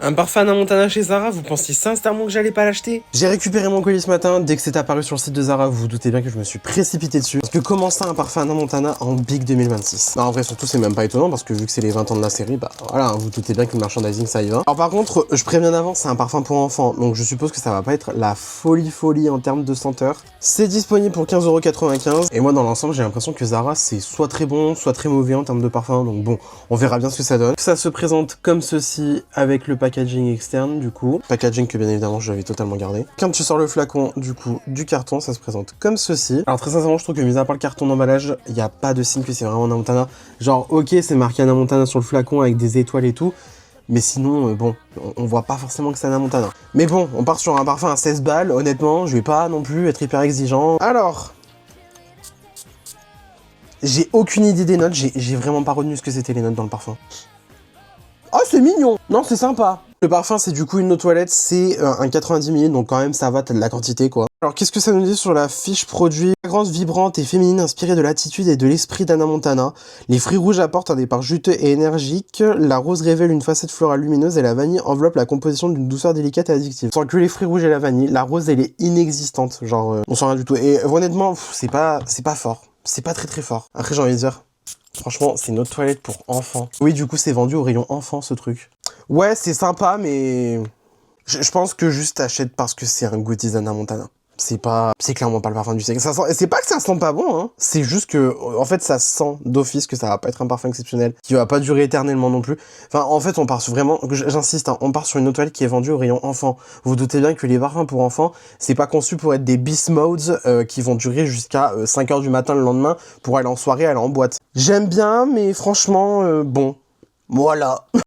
Un parfum Hannah Montana chez Zara, vous pensiez sincèrement que j'allais pas l'acheter? J'ai récupéré mon colis ce matin, dès que c'est apparu sur le site de Zara, vous vous doutez bien que je me suis précipité dessus. Parce que comment ça, un parfum Hannah Montana en Big 2026? Non, en vrai, surtout, c'est même pas étonnant, parce que vu que c'est les 20 ans de la série, bah voilà, vous vous doutez bien que le merchandising, ça y va. Alors par contre, je préviens d'avance, c'est un parfum pour enfants, donc je suppose que ça va pas être la folie en termes de senteur. C'est disponible pour 15,95 €, et moi, dans l'ensemble, j'ai l'impression que Zara, c'est soit très bon, soit très mauvais en termes de parfum, donc bon, on verra bien ce que ça donne. Ça se présente comme ceci, avec le packaging externe, du coup. Packaging que bien évidemment je l'avais totalement gardé. Quand tu sors le flacon, du coup, du carton, ça se présente comme ceci. Alors très sincèrement, je trouve que mis à part le carton d'emballage, il n'y a pas de signe que c'est vraiment Hannah Montana. Genre, ok, c'est marqué Hannah Montana sur le flacon avec des étoiles et tout, mais sinon, bon, on voit pas forcément que c'est Hannah Montana. Mais bon, on part sur un parfum à 16 balles, honnêtement, je vais pas non plus être hyper exigeant. Alors... j'ai aucune idée des notes, j'ai vraiment pas retenu ce que c'était les notes dans le parfum. Oh, c'est mignon! Non, c'est sympa. Le parfum, c'est du coup une eau toilette, c'est un 90 ml, donc quand même ça va, t'as de la quantité quoi. Alors qu'est-ce que ça nous dit sur la fiche produit? Fragrance vibrante et féminine inspirée de l'attitude et de l'esprit d'Hannah Montana. Les fruits rouges apportent un départ juteux et énergique. La rose révèle une facette florale lumineuse et la vanille enveloppe la composition d'une douceur délicate et addictive. Sans que les fruits rouges et la vanille, la rose elle est inexistante, genre on sent rien du tout. Et honnêtement, c'est pas fort. C'est pas très fort. Après j'ai envie de dire... franchement, c'est notre toilette pour enfants. Oui, du coup, c'est vendu au rayon enfant, ce truc. Ouais, c'est sympa, mais... je pense que juste t'achètes parce que c'est un goodies Hannah Montana. C'est clairement pas le parfum du siècle. Ça sent... c'est pas que ça sent pas bon, hein. C'est juste que, en fait, ça sent d'office que ça va pas être un parfum exceptionnel, qui va pas durer éternellement non plus. Enfin, en fait, on part sur vraiment, j'insiste, hein, on part sur une autre toilette qui est vendue au rayon enfant. Vous vous doutez bien que les parfums pour enfants, c'est pas conçu pour être des beast modes qui vont durer jusqu'à 5 h du matin le lendemain pour aller en soirée, aller en boîte. J'aime bien, mais franchement, bon, voilà.